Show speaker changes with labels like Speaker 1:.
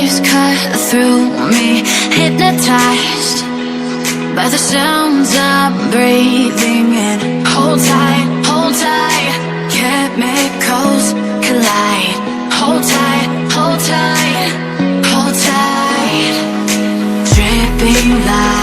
Speaker 1: waves cut through me, hypnotized by the sounds I'm breathing in. Hold tight, chemicals collide. Hold tight, hold tight, hold tight. Dripping light.